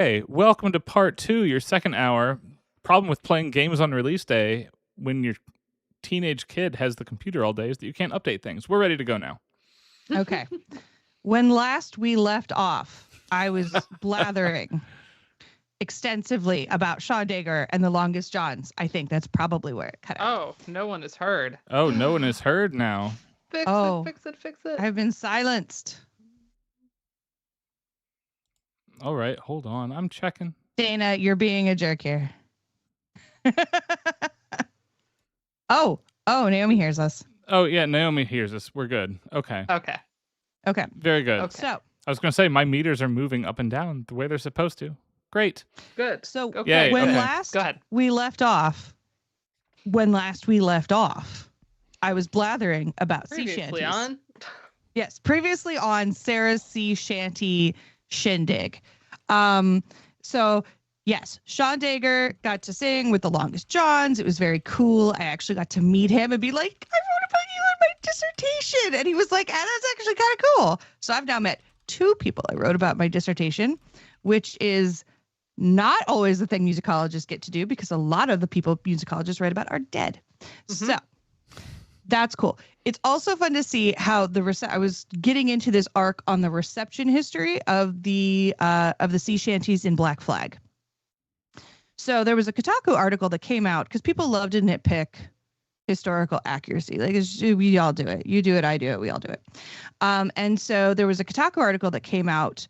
Hey, welcome to part 2, your second hour. Problem with playing games on release day when your teenage kid has the computer all day is that you can't update things. We're ready to go now. Okay. When last we left off, I was blathering extensively about Sean Dager and the Longest Johns. I think that's probably where it cut out. Oh, no one has heard. Oh, no one has heard now. Fix it. I've been silenced. All right, hold on. I'm checking. Dana, you're being a jerk here. Oh, Naomi hears us. Oh, yeah, Naomi hears us. We're good. Okay. Okay. Very good. Okay. So, I was going to say, my meters are moving up and down the way they're supposed to. Great. Good. So Okay. when okay. last Go ahead. we left off, I was blathering about sea Previously shanties. on. Yes, previously on Sarah's Sea Shanty Shindig. So yes, Sean Dager got to sing with the Longest Johns. It was very cool. I actually got to meet him and be like, I wrote about you in my dissertation. And he was like, that's actually kind of cool. So I've now met 2 people I wrote about my dissertation, which is not always the thing musicologists get to do because a lot of the people musicologists write about are dead. Mm-hmm. So that's cool. It's also fun to see how I was getting into this arc on the reception history of the sea shanties in Black Flag. So there was a Kotaku article that came out because people love to nitpick historical accuracy. Like we all do it. You do it, I do it, we all do it. And so there was a Kotaku article that came out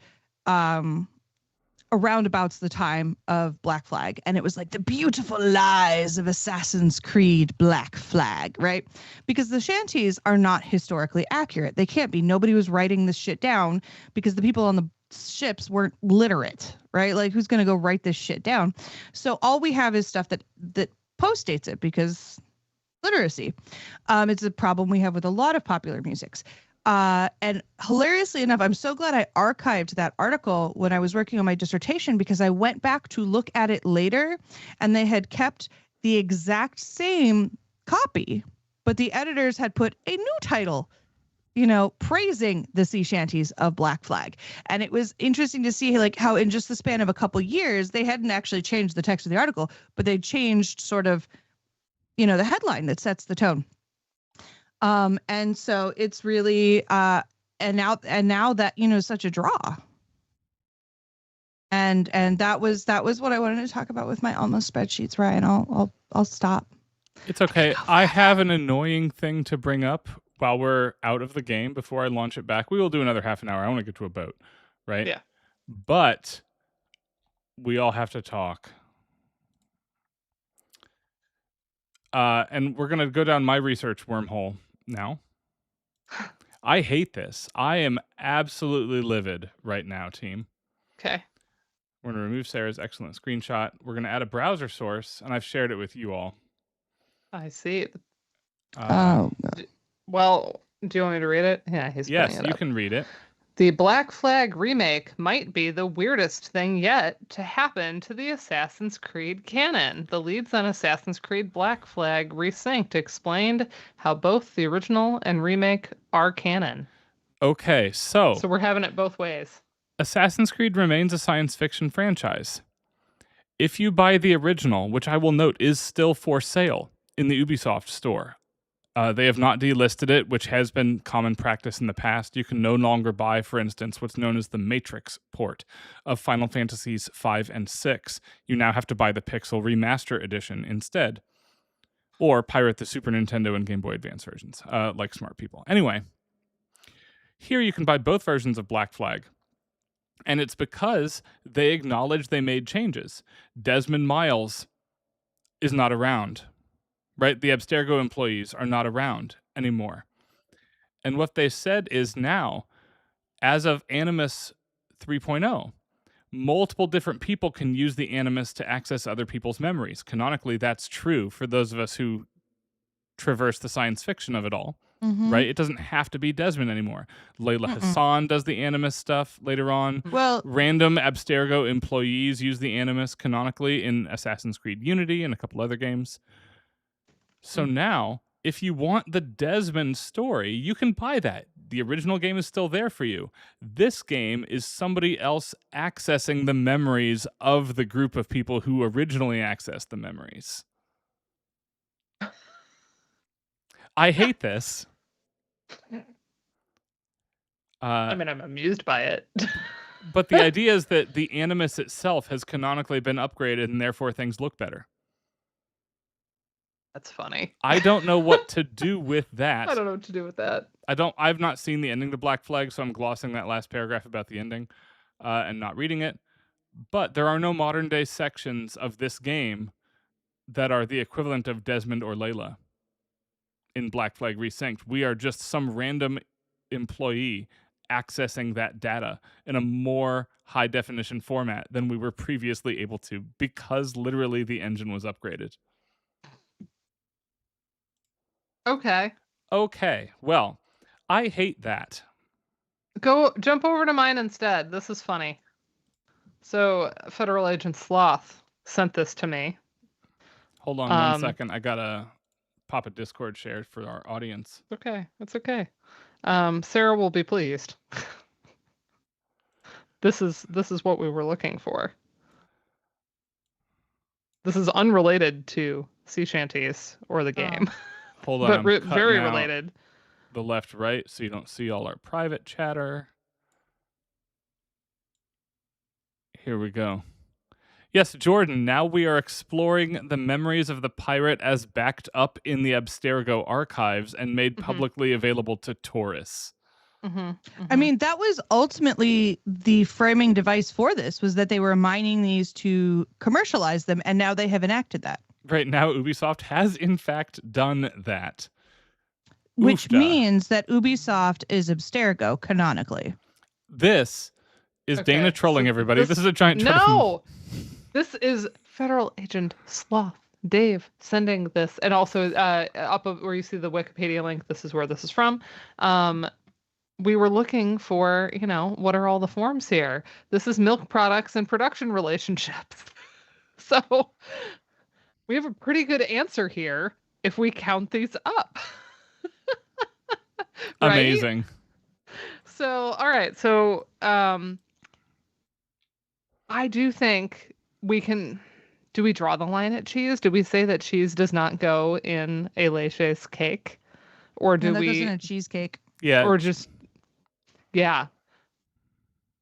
around about the time of Black Flag, and it was like the beautiful lies of Assassin's Creed Black Flag, right? Because the shanties are not historically accurate. They can't be. Nobody was writing this shit down because the people on the ships weren't literate, right? Like who's going to go write this shit down? So all we have is stuff that postdates it because literacy. It's a problem we have with a lot of popular musics. And hilariously enough, I'm so glad I archived that article when I was working on my dissertation because I went back to look at it later and they had kept the exact same copy, but the editors had put a new title, praising the sea shanties of Black Flag. And it was interesting to see like how in just the span of a couple years, they hadn't actually changed the text of the article, but they changed sort of, the headline that sets the tone. And so it's really and now that such a draw. And that was what I wanted to talk about with my almost spreadsheets, Ryan. I'll stop. It's okay. I have an annoying thing to bring up while we're out of the game before I launch it back. We will do another half an hour. I want to get to a boat, right? Yeah. But we all have to talk. And we're going to go down my research wormhole now. I hate this. I am absolutely livid right now, team. Okay. We're going to remove Sarah's excellent screenshot. We're going to add a browser source, and I've shared it with you all. I see. No. Well, do you want me to read it? Yeah, he's Yes, putting it you up. can read it. The Black Flag remake might be the weirdest thing yet to happen to the Assassin's Creed canon. The leads on Assassin's Creed Black Flag Resynced explained how both the original and remake are canon. Okay, so we're having it both ways. Assassin's Creed remains a science fiction franchise. If you buy the original, which I will note is still for sale in the Ubisoft store, they have not delisted it, which has been common practice in the past. You can no longer buy, for instance, what's known as the Matrix port of Final Fantasies 5 and 6. You now have to buy the Pixel Remaster Edition instead, or pirate the Super Nintendo and Game Boy Advance versions, like smart people. Anyway, here you can buy both versions of Black Flag, and it's because they acknowledge they made changes. Desmond Miles is not around. Right? The Abstergo employees are not around anymore. And what they said is now, as of Animus 3.0, multiple different people can use the Animus to access other people's memories. Canonically, that's true for those of us who traverse the science fiction of it all. Mm-hmm. Right? It doesn't have to be Desmond anymore. Layla Hassan does the Animus stuff later on. Well, Random Abstergo employees use the Animus canonically in Assassin's Creed Unity and a couple other games. So now, if you want the Desmond story, you can buy that. The original game is still there for you. This game is somebody else accessing the memories of the group of people who originally accessed the memories. I hate this. I mean, I'm amused by it. But the idea is that the Animus itself has canonically been upgraded, and therefore things look better. That's funny. I don't know what to do with that. I don't know what to do with that. I've not seen the ending to Black Flag, so I'm glossing that last paragraph about the ending and not reading it. But there are no modern day sections of this game that are the equivalent of Desmond or Layla in Black Flag Resynced. We are just some random employee accessing that data in a more high definition format than we were previously able to, because literally the engine was upgraded. Okay, well, I hate that. Jump over to mine instead. This is funny. So Federal Agent Sloth sent this to me. Hold on 1 second. I gotta pop a Discord share for our audience. It's okay. Sarah will be pleased. This is what we were looking for. This is unrelated to sea shanties or the game. Hold on, but very related. The left, right, so you don't see all our private chatter. Here we go. Yes, Jordan, now we are exploring the memories of the pirate as backed up in the Abstergo archives and made publicly available to tourists. I mean, that was ultimately the framing device for this, was that they were mining these to commercialize them, and now they have enacted that. Right now, Ubisoft has in fact done that. Which Oofda. means that Ubisoft is Abstergo canonically. This is Dana trolling everybody. This is a giant troll. No! This is Federal Agent Sloth Dave sending this. And also up where you see the Wikipedia link, this is where this is from. We were looking for, what are all the forms here? This is milk products and production relationships. So we have a pretty good answer here if we count these up. Right? Amazing. So, all right. So I do think we can... Do we draw the line at cheese? Do we say that cheese does not go in a Leche's cake? Or do that we... goes in a cheesecake. Yeah. Or just... Yeah.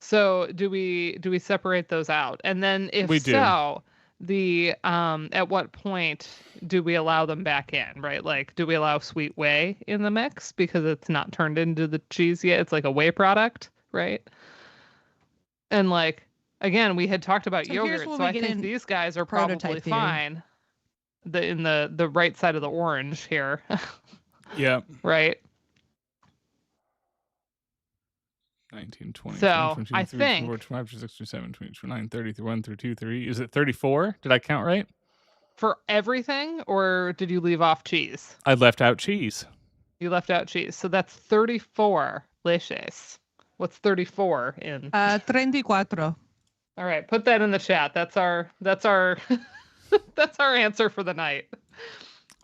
So do we separate those out? And then if so, the at what point do we allow them back in, right? Like, do we allow sweet whey in the mix because it's not turned into the cheese yet? It's like a whey product, right? And like, again, we had talked about yogurt, so I think these guys are probably fine. In the right side of the orange here. Yeah. Right. 19, 20, so 20, I 23, think 24, 25, 26, 27, 29, 30, 31, 32, 30. Is it 34? Did I count right? For everything, or did you leave off cheese? I left out cheese. You left out cheese. So that's 34 leches. What's 34 in? 34. All right, put that in the chat. That's our that's our answer for the night.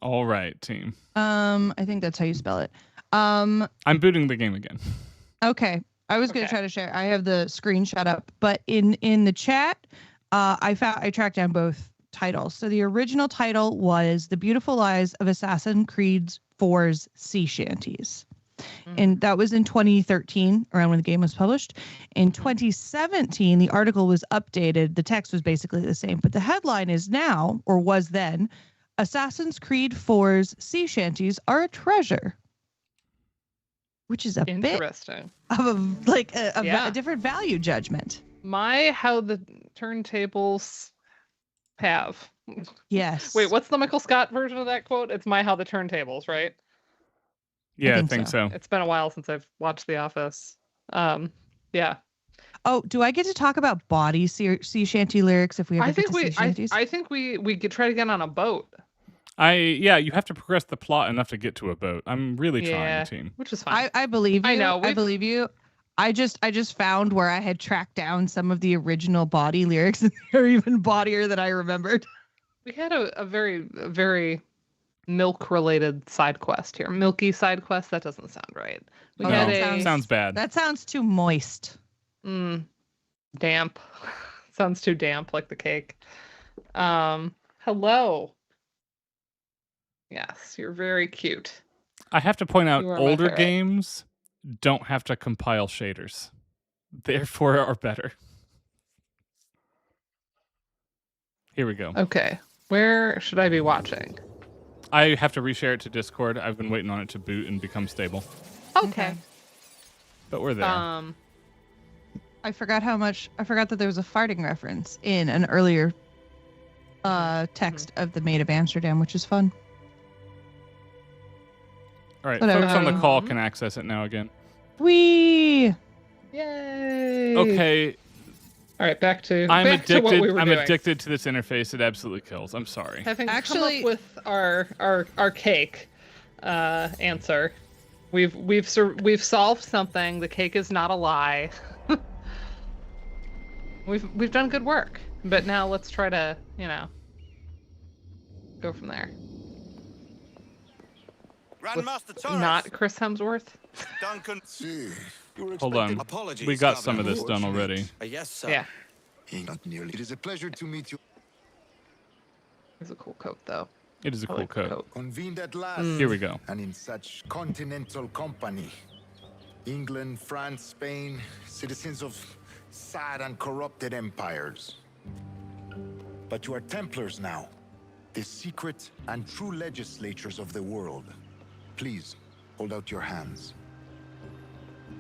All right, team. I think that's how you spell it. I'm booting the game again. Okay. I was going to try to share. I have the screenshot up, but in the chat, I tracked down both titles. So the original title was The Beautiful Lies of Assassin's Creed 4's Sea Shanties. And that was in 2013, around when the game was published. In 2017, the article was updated. The text was basically the same, but the headline is now, or was then, Assassin's Creed 4's Sea Shanties are a treasure. Which is a interesting bit of a different value judgment. How the turntables have. Yes. Wait, what's the Michael Scott version of that quote? It's how the turntables, right? Yeah, I think so. It's been a while since I've watched The Office. Yeah. Oh, do I get to talk about body sea shanty lyrics if we ever get to sea shanties? I think we could try to get on a boat. You have to progress the plot enough to get to a boat. I'm really trying, team. Which is fine. I believe you. I know. I believe you. I just found where I had tracked down some of the original body lyrics, and they're even bodier than I remembered. We had a very, very milk-related side quest here. Milky side quest. That doesn't sound right. We No, had sounds bad. That sounds too moist. damp. Sounds too damp, like the cake. Hello. Yes, you're very cute. I have to point out, You are my older ferret. games don't have to compile shaders. Therefore, are better. Here we go. Okay, where should I be watching? I have to reshare it to Discord. I've been waiting on it to boot and become stable. Okay. But we're there. I forgot that there was a farting reference in an earlier text of the Maid of Amsterdam, which is fun. All right, whatever. folks on the call can access it now again. Whee! Yay! Okay, All right, back to I'm back to what addicted. we were I'm doing. addicted to this interface. It absolutely kills. I'm sorry. Having Actually- come up with our cake answer, we've solved something. The cake is not a lie. we've done good work, but now let's try to go from there. Grandmaster Torres. Not Chris Hemsworth. Duncan. Hold on. Apologies. We got Governor. some of this done already. Yes, sir. Yeah, Not nearly. It is a pleasure to meet you. it's a cool coat though. It is a I cool like the coat. Convened at last. Here we go. And in such continental company. England, France, Spain, citizens of sad and corrupted empires. But you are Templars now, the secret and true legislatures of the world. Please, hold out your hands.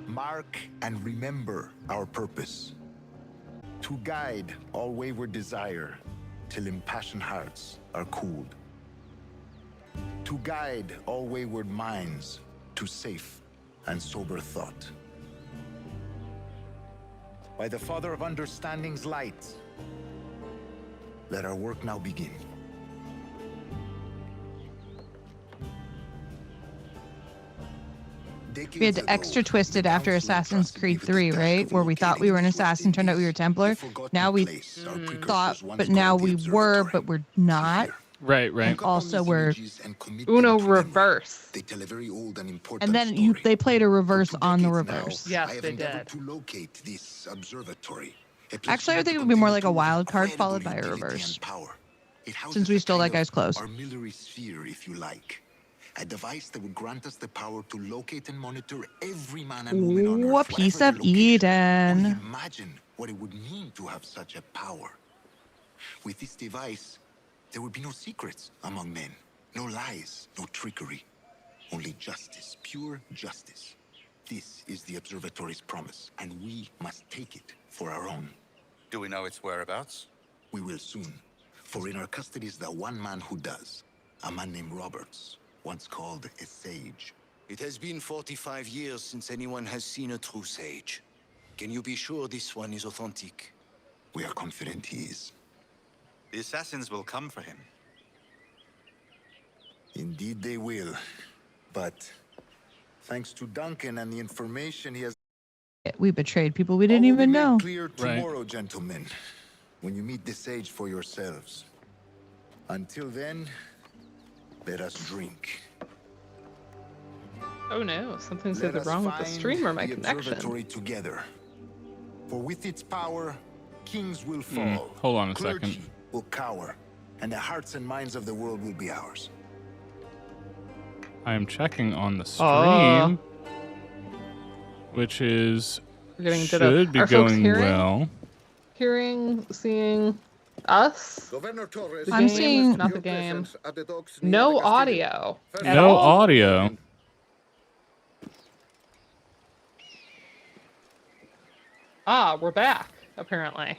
Mark and remember our purpose. To guide all wayward desire till impassioned hearts are cooled. To guide all wayward minds to safe and sober thought. By the Father of Understanding's light, let our work now begin. We had to extra twist it after Assassin's Creed 3, right? Where we thought we were an assassin, turned out we were Templar. Now we thought, but now we were, but we're not. Right. Also, we're Uno reverse. They tell a very old and important and then story. they played a reverse To on the decades now, reverse. Yes, I have they endeavored did. to locate this observatory. Actually, I think it would be more like a wild card followed by a reverse. Since we stole that guy's clothes. Our military sphere, if you like. A device that would grant us the power to locate and monitor every man and woman on Ooh, a Earth, piece wherever of they're located. Only Eden. imagine what it would mean to have such a power. With this device, there would be no secrets among men, no lies, no trickery, only justice, pure justice. This is the observatory's promise, and we must take it for our own. Do we know its whereabouts? We will soon, for in our custody is the one man who does, a man named Roberts, once called a sage. It has been 45 years since anyone has seen a true sage. Can you be sure this one is authentic? We are confident he is. The assassins will come for him. Indeed they will. But thanks to Duncan and the information he has... We betrayed people we didn't All will even be made know. clear Right. tomorrow, gentlemen, when you meet the sage for yourselves. Until then, let us drink. Oh no, something's Let either us wrong with the find stream or my the connection. observatory together. For with its power, kings will fall. Hold on a clergy second. will cower, and the hearts and minds of the world will be ours. I am checking on the stream, which is We're getting ditto. should be Are folks going hearing? well. Hearing, seeing us? Governor Torres, The I'm game, seeing- not the your game. presence at the docks near No the Castillo. audio. First At No all? audio. Ah, we're back, apparently.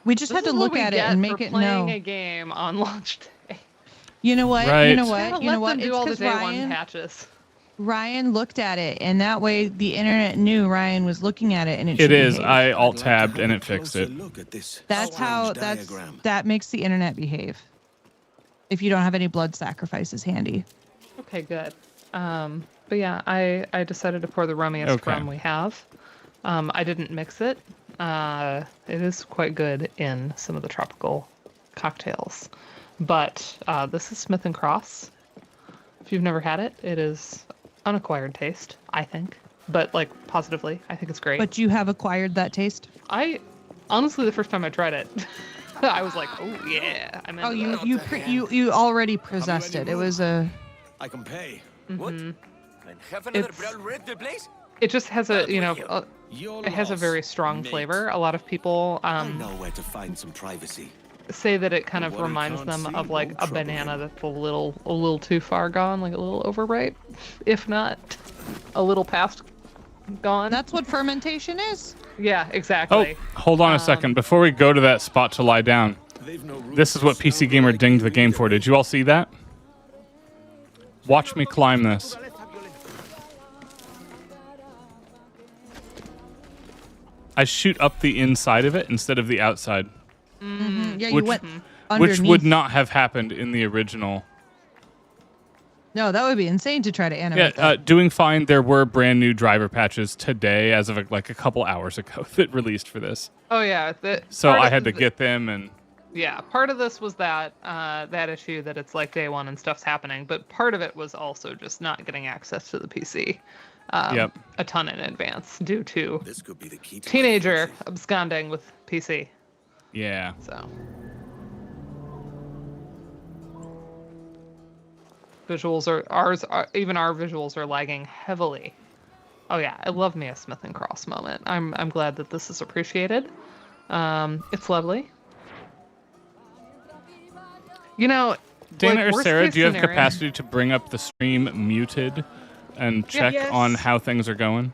We just This had to is what look we at it get and for make it playing know. a game on launch day. You know what? Right. You know Gotta what? You know let what? them It's do all the because day one Ryan, patches. Ryan looked at it, and that way the internet knew Ryan was looking at it, and it It should is. behave. I alt tabbed and it fixed it. Look at this. That's how. That makes the internet behave. If you don't have any blood sacrifices handy. Okay, good. But yeah, I decided to pour the rummiest Okay. rum we have. I didn't mix it. It is quite good in some of the tropical cocktails. But this is Smith & Cross. If you've never had it, it is unacquired taste, I think. But like positively, I think it's great. But you have acquired that taste? I honestly, the first time I tried it, I was like, "Oh yeah, I'm into this." You already possessed it. It was a. I can pay. What? Mhm. And have another It's- brown red the place? It just has a, Your it has a loss, very strong mate. flavor. A lot of people I know where to find some privacy. say that it kind of What you reminds can't them see, of like no a trouble. banana that's a little too far gone, like a little overripe, if not a little past gone. That's what fermentation is. Yeah, Oh, exactly. hold on a second. Before we go to that spot to lie down, They've no room this is what for PC scoundrel Gamer like dinged you the game either. for. Did you all see that? Watch me climb this. I shoot up the inside of it instead of the outside, Yeah, you Which- went which underneath. would not have happened in the original. No, that would be insane to try to Yeah, animate that. doing fine. There were brand new driver patches today, as of like a couple hours ago, that released for this. Oh yeah. So part I of had to the- get them, and Yeah, part of this was that that issue that it's like day one and stuff's happening, but part of it was also just not getting access to the PC. Yep. A ton in advance due to This could be the key to my teenager fortune. absconding with PC. yeah. So visuals are even our visuals are lagging heavily. Oh yeah, I love me a Smith and Cross moment. I'm glad that this is appreciated. It's lovely. You know, Dana like, or worst Sarah, case do you have scenario- capacity to bring up the stream muted and check Yes. on how things are going?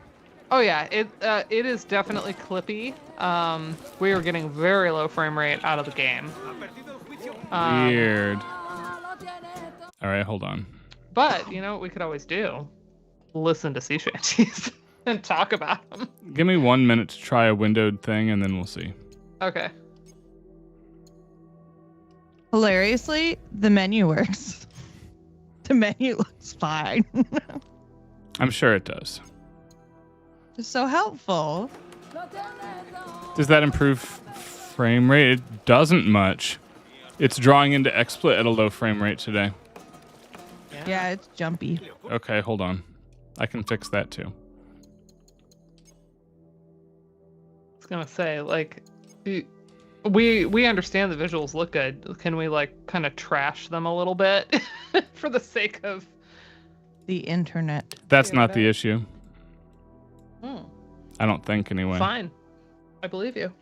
Oh yeah, it is definitely clippy. We are getting very low frame rate out of the game. Weird. All right, hold on. But you know what we could always do? Listen to sea shanties and talk about them. Give me 1 minute to try a windowed thing, and then we'll see. Okay. Hilariously, the menu works. The menu looks fine. I'm sure it does. It's so helpful. Does that improve frame rate? It doesn't much. It's drawing into XSplit at a low frame rate today. Yeah, it's jumpy. Okay, hold on. I can fix that too. I was gonna say, like, we understand the visuals look good. Can we like kind of trash them a little bit for the sake of? The internet. That's Yeah, not the that- issue. I don't think, anyway. Fine, I believe you.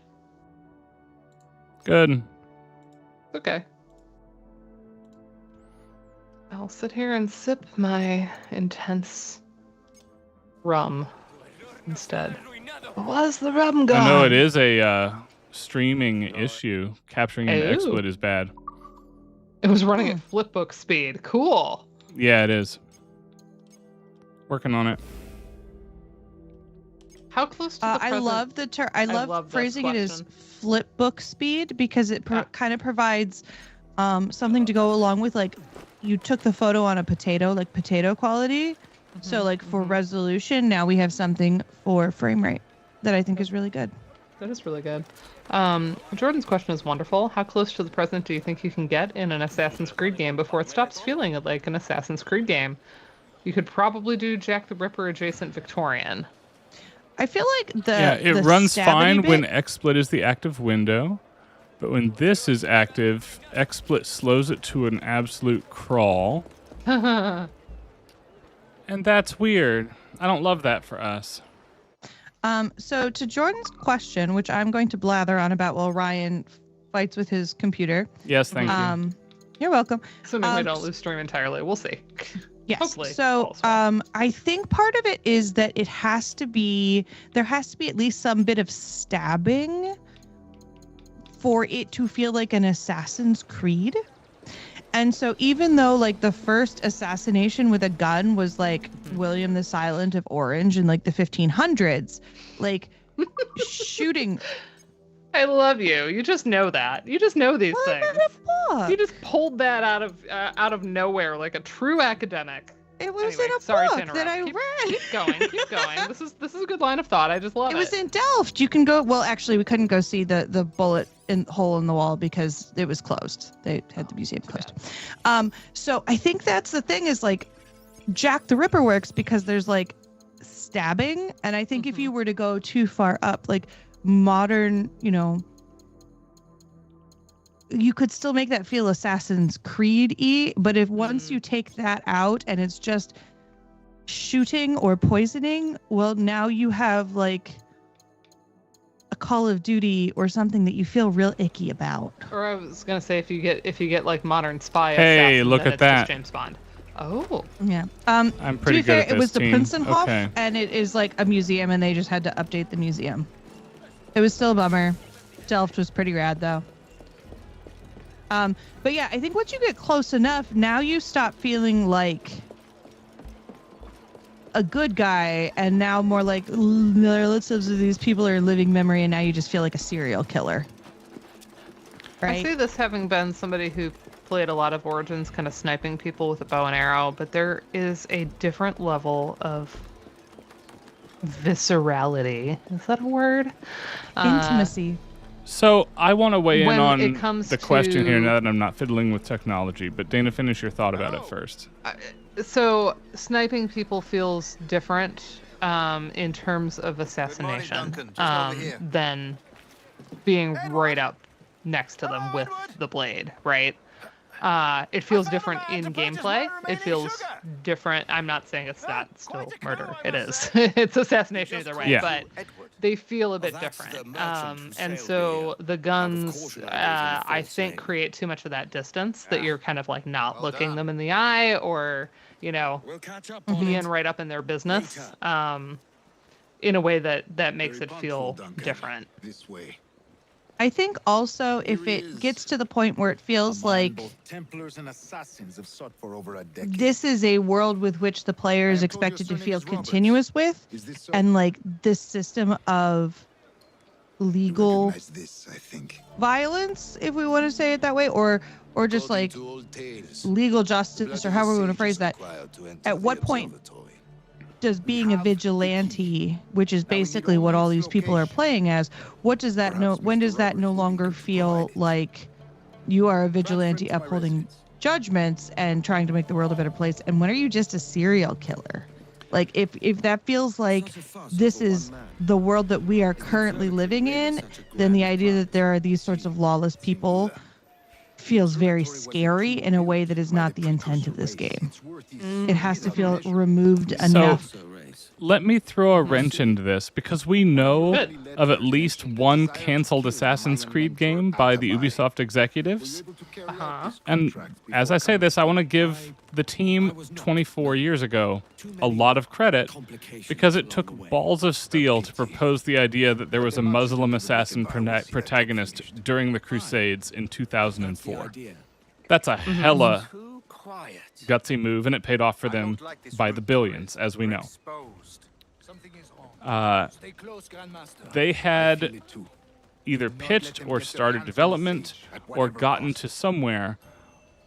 Good. Okay. I'll sit here and sip my intense rum instead. Was the rum gone? I know it is a streaming issue. Capturing into Ooh. XSplit is bad. It was running at flipbook speed. Cool. Yeah, it is. Working on it. How close to the I present? love the term. I love love this phrasing it as question. flip book speed because it Ah. kind of provides something to go along with, like, you took the photo on a potato, like potato quality. So like for resolution, now we have something for frame rate that I think is really good. That is really good. Jordan's question is wonderful. How close to the present do you think you can get in an Assassin's Creed game before it stops feeling like an Assassin's Creed game? You could probably do Jack the Ripper adjacent Victorian. I feel like Yeah, it the runs stabbity fine when bit- XSplit is the active window, but when this is active, XSplit slows it to an absolute crawl. And that's weird. I don't love that for us. So to Jordan's question, which I'm going to blather on about while Ryan fights with his computer. Yes, thank you. You're welcome. Assuming we Um, don't lose stream entirely. We'll see. Yes. Hopefully, So all's well. I think part of it is that there has to be at least some bit of stabbing for it to feel like an Assassin's Creed. And so even though like the first assassination with a gun was like William the Silent of Orange in like the 1500s, like shooting. I love you. You just know that. You just know these Well, I things. read a book. You just pulled that out of nowhere like a true academic. It was Anyway, in a sorry to book interrupt. that I Keep- read. Keep going. Keep going. This is a good line of thought. I just love it. It was in Delft. You can go. Well, actually, we couldn't go see the bullet hole in the wall because it was closed. They had the museum closed. So I think that's the thing is like Jack the Ripper works because there's like stabbing, and I think if you were to go too far up, like modern, you could still make that feel Assassin's Creed-y, but if once you take that out and it's just shooting or poisoning, well, now you have like a Call of Duty or something that you feel real icky about. Or I was gonna say if you get like modern spy. Hey, assassin, look then at it's that. Just James Bond. Oh. Yeah. I'm To pretty be good fair, at this it was the team. Prinzenhof, Okay. and it is like a museum, and they just had to update the museum. It was still a bummer. Delft was pretty rad, though. But yeah, I think once you get close enough, now you stop feeling like a good guy, and now more like the relatives of these people are in living memory, and now you just feel like a serial killer. Right? I see this having been somebody who played a lot of Origins, kind of sniping people with a bow and arrow, but there is a different level of viscerality. Is that a word? Intimacy. So I want to weigh in When on it comes the question here to- now that I'm not fiddling with technology. But Dana, finish your thought about it first. So sniping people feels different in terms of assassination Duncan. Just over here. than being right up next to them with the blade, right? It feels different in gameplay. It feels different. I'm not saying it's not still murder. It is. It's assassination either way, Yeah. but they feel a bit that's the different. merchant for And sale so the guns, caution, I I was think, saying. create too much of that distance that you're kind of like not looking them in the eye, or We'll catch up on being it. right up in their business, Later. in a way that makes Very it feel punctual, Duncan. different. This way. I think also if Here he it is. gets to the point where it feels A man like both Templars and assassins have sought for over a decade. this is a world with which the player is I am told your expected to surname feel is Roberts. continuous with, Is this so? and like this system of You legal recognize this, I think. violence, if we want to say it that way, or just like According to old tales, legal the justice, blood or of however we the want to sage phrase is that. required to enter At the what point observatory. does being a have the vigilante, which is Now we need basically all what all these these people are locations. playing as, what does that Perhaps when Mr. does that no Roberts longer can feel provide it. like you are a vigilante Transferred to my upholding residence. judgments and trying to make the world a better place, and when are you just a serial killer? Like if that feels like Such a fuss this over is one man. the world that we are currently living in, then the idea that there are these sorts of lawless people feels very scary in a way that is not the intent of this game. It has to feel removed enough. So, Race. Let me throw a wrench into this because we know Good. of at least one canceled Assassin's Creed game by the Ubisoft executives. And as I say this, I want to give the team 24 years ago a lot of credit because it took balls of steel to propose the idea that there was a Muslim assassin protagonist during the Crusades in 2004. That's a hella Too quiet. gutsy move, and it paid off for them by the billions, as we know. Stay close, Grandmaster. They Feel had it too. either pitched or started development or gotten to somewhere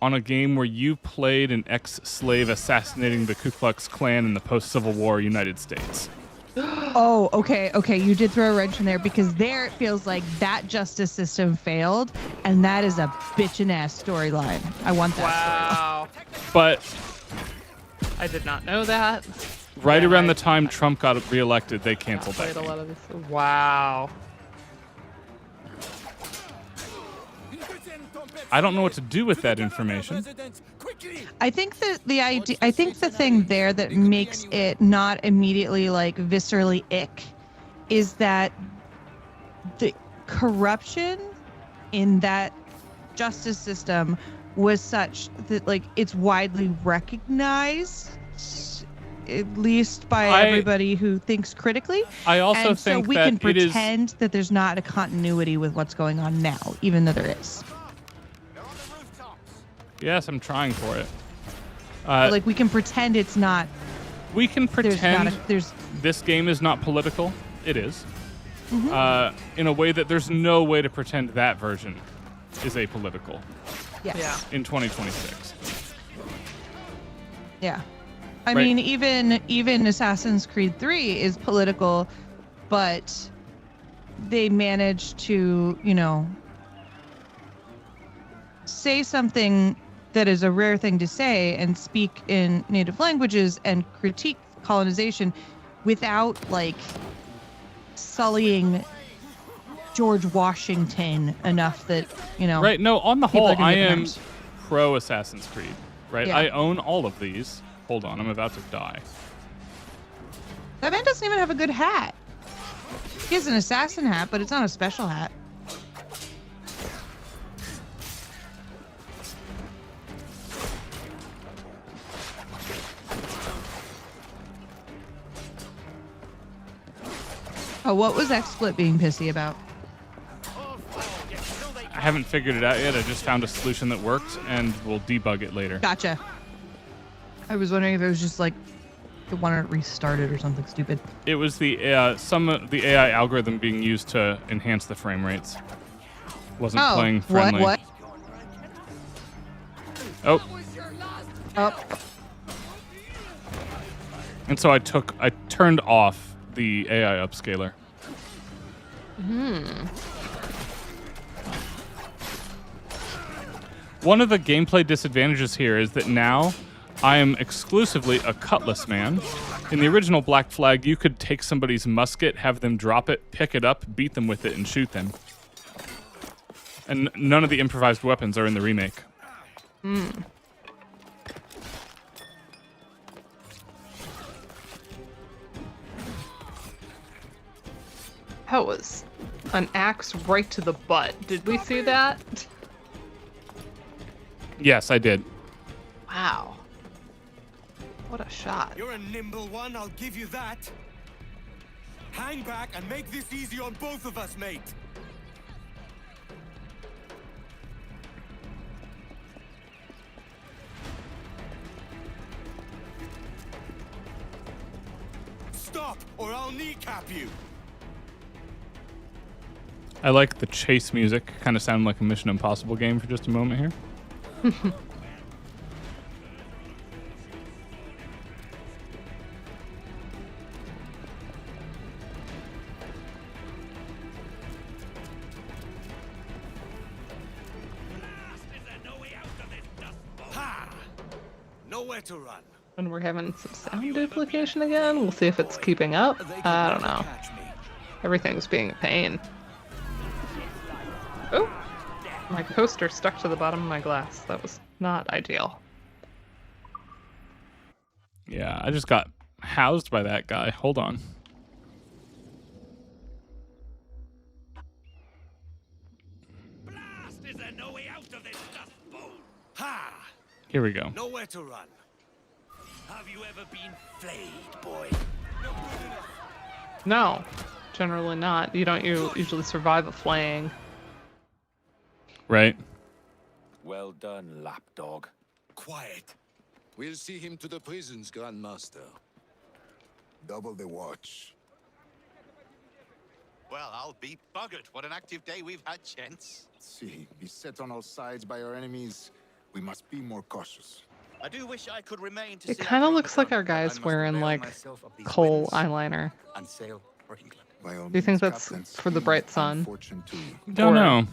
on a game where you played an ex-slave assassinating the Ku Klux Klan in the post-Civil War United States. Oh, okay. You did throw a wrench in there because there it feels like that justice system failed, and that is a bitchin' ass storyline. I want that Wow. But I did not know that. right Yeah, around I- the time Trump got reelected, they canceled that Played a game. lot of this. Wow. I don't know what to do with that information. story. I think that the idea, I think the thing there that makes it not immediately like viscerally ick is that the corruption in that justice system was such that like it's widely recognized, at least by everybody who thinks critically. I also And so think we that can it is. pretend that there's not a continuity with what's going on now, even though there is. Yes, I'm trying for it. Like we can pretend it's not. We can There's pretend not. There's. this game is not political. It is. Mm-hmm. In a way that there's no way to pretend that version is apolitical Yes. Yeah. in 2026. Yeah. I Right. mean, even Assassin's Creed 3 is political, but they managed to, say something that is a rare thing to say and speak in native languages and critique colonization without like sullying George Washington enough that, you know. Right. No, on the people whole, are gonna I get am nervous. pro Assassin's Creed. Right. Yeah. I own all of these. Hold on, I'm about to die. That man doesn't even have a good hat. He has an assassin hat, but it's not a special hat. Oh, what was XSplit being pissy about? I haven't figured it out yet. I just found a solution that worked, and we'll debug it later. Gotcha. I was wondering if it was just like the one it restarted or something stupid. It was the some of the AI algorithm being used to enhance the frame rates. Wasn't playing friendly. What? Oh, Oh, and so I turned off the AI upscaler. One of the gameplay disadvantages here is that now I am exclusively a cutlass man. In the original Black Flag, you could take somebody's musket, have them drop it, pick it up, beat them with it, and shoot them. And none of the improvised weapons are in the remake. That was an axe right to the butt. Did we see that? Yes, I did. Wow. What a shot. You're a nimble one, I'll give you that. Hang back and make this easy on both of us, mate. Stop, or I'll kneecap you. I like the chase music. Kind of sounded like a Mission Impossible game for just a moment here. Ha! Nowhere to run. And we're having some sound duplication again. We'll see if it's keeping up. I don't know. Catch me. Everything's being a pain. Oh! My coaster stuck to the bottom of my glass. That was not ideal. Yeah, I just got housed by that guy. Hold on. Blast! Is there no way out of this dust bowl? Ha! Here we go. Nowhere to run. Have you ever been flayed, boy? No, generally not. You don't usually survive a flaying. Right? Well done, lapdog. Quiet. We'll see him to the prisons, Grandmaster. Double the watch. Well, I'll be buggered. What an active day we've had, gents. See, beset on all sides by our enemies, we must be more cautious. I do wish I could remain to It see kind of out looks like our the gun, but I guy's must wearing avail like myself of these coal winds eyeliner. and sail for England. By all Do you think means, that's Captain, for the speed bright and sun? fortune to you. Don't Or- know.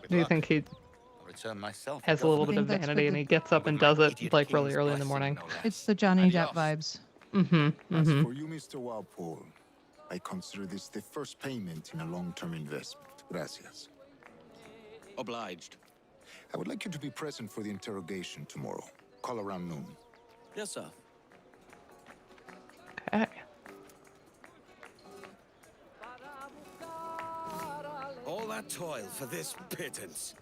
With Do you luck, think he I'll return myself. has a little bit of think that's vanity for and the- he gets up and does it like really early in the morning? it's the Johnny Depp vibes. Mm-hmm. As Mm-hmm. for you, Mr. Walpole, I consider this the first payment in a long-term investment. Gracias. Obliged. I would like you to be present for the interrogation tomorrow. Call around noon. Yes, sir. Okay. All that toil for this pittance.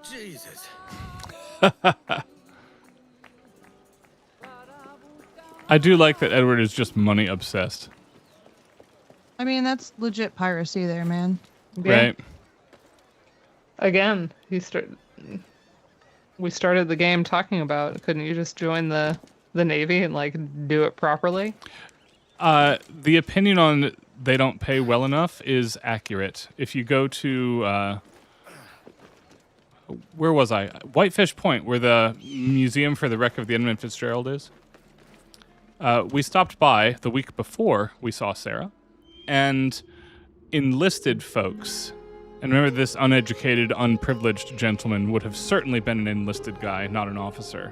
Jesus. I do like that Edward is just money obsessed. I mean, that's legit piracy there, man. Yeah. Right? Again, we started the game talking about couldn't you just join the Navy and like do it properly? The opinion on they don't pay well enough is accurate. If you go to where was I? Whitefish Point, where the museum for the wreck of the Edmund Fitzgerald is. We stopped by the week before we saw Sarah, and enlisted folks And remember, this uneducated, unprivileged gentleman would have certainly been an enlisted guy, not an officer.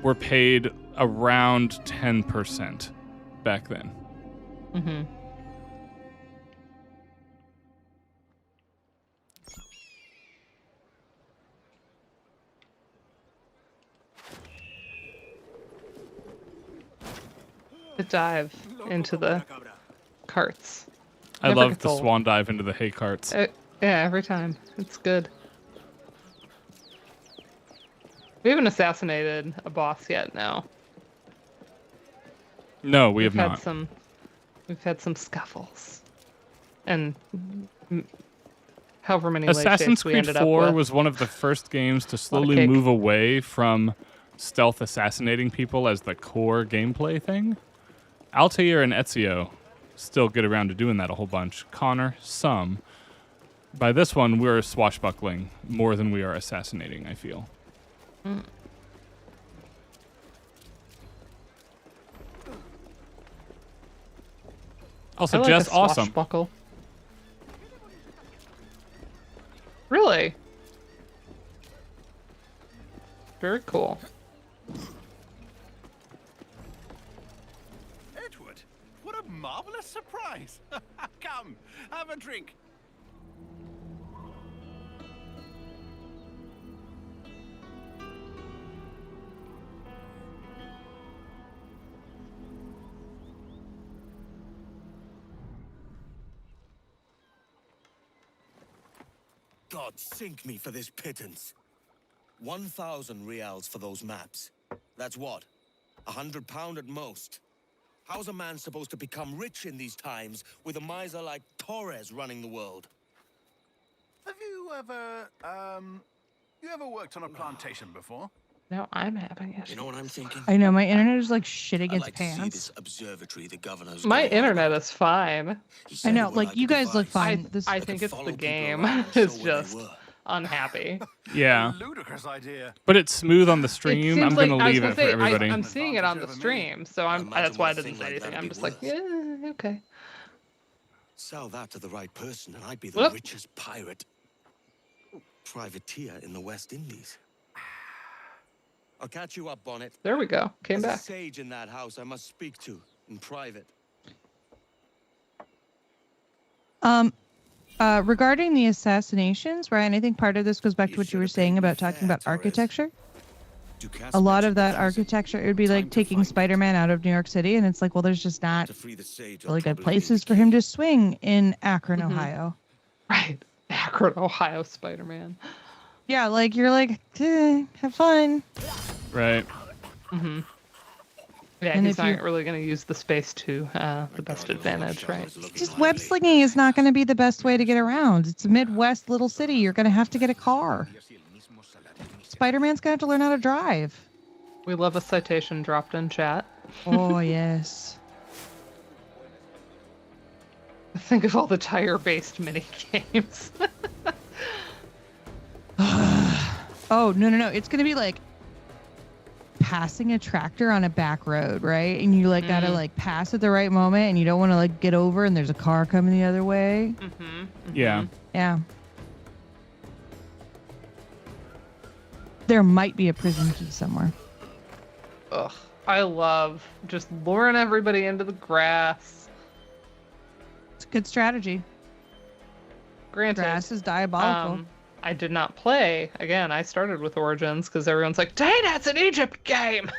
Were paid around 10% back then. Mm-hmm. To dive into the carts. I Never love gets the old. swan dive into the hay carts. Yeah, every time. It's good. We haven't assassinated a boss yet, no. No, we have We've had not. We've had some scuffles. And however many Assassin's we Creed ended 4 up with. was one of the first games to slowly cake. move away from stealth assassinating people as the core gameplay thing. Altair and Ezio still get around to doing that a whole bunch. Connor, some. By this one, we're swashbuckling more than we are assassinating, I feel. Also, I like Jess, a awesome. swashbuckle. Really? Very cool. Edward, what a marvelous surprise. Come, have a drink. God sink me for this pittance. 1,000 reals for those maps. That's what? £100 at most. How's a man supposed to become rich in these times with a miser like Torres running the world? Have you ever worked on a plantation before? Now I'm having it. You know what I'm thinking? I know my internet is like shitting I'd its like to see pants. this observatory the governor's My going on internet about. is fine. He I said know, it were like you a guys look device. fine. This I that think could it's follow the people game around and show is where they just were. unhappy. Yeah. Ludicrous idea. But it's smooth on the It stream. seems I'm like going to I was leave gonna it for say, everybody. I'm seeing it on the Advantage over me. stream, so Imagine that's why I what a didn't thing say like anything. that'd I'm be just like, worth. yeah, okay. Sell that to the right person, and I'd be the Whoop. richest pirate. Privateer in the West Indies. I'll catch you up, Bonnet. There we go. Came There's back. a sage in that house I must speak to in private. Regarding the assassinations, Ryan, I think part of this goes back to what you were saying about talking about architecture. A lot of that architecture, it would be like taking Spider-Man out of New York City, and it's like, well, there's just not To free the sage, I'll really good probably be places the for him king. to swing in Akron, Mhm. Ohio. Right. Akron, Ohio, Spider-Man. Yeah, like you're like, have fun. Right. Mm-hmm. Yeah, And he's if you- not really going to use the space to the best advantage, right? Just web slinging is not going to be the best way to get around. It's a Midwest little city. You're going to have to get a car. Spider-Man's going to have to learn how to drive. We love a citation dropped in chat. Oh, yes. Think of all the tire-based mini games. Oh, no. It's going to be like passing a tractor on a back road, right? And you like got to like pass at the right moment and you don't want to like get over and there's a car coming the other way. Yeah. Yeah. There might be a prison key somewhere. Ugh. I love just luring everybody into the grass. It's a good strategy. Granted, Grass is diabolical. I did not play. Again, I started with Origins because everyone's like, Dana, it's an Egypt game!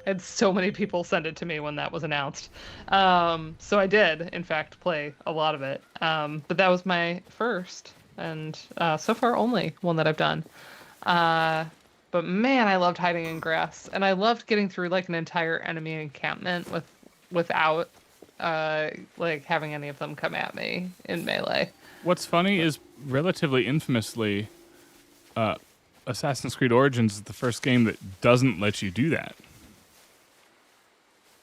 I had so many people send it to me when that was announced. So I did, in fact, play a lot of it. But that was my first, and so far only one that I've done. But man, I loved hiding in grass. And I loved getting through like an entire enemy encampment without like having any of them come at me in melee. What's funny is relatively infamously, Assassin's Creed Origins is the first game that doesn't let you do that.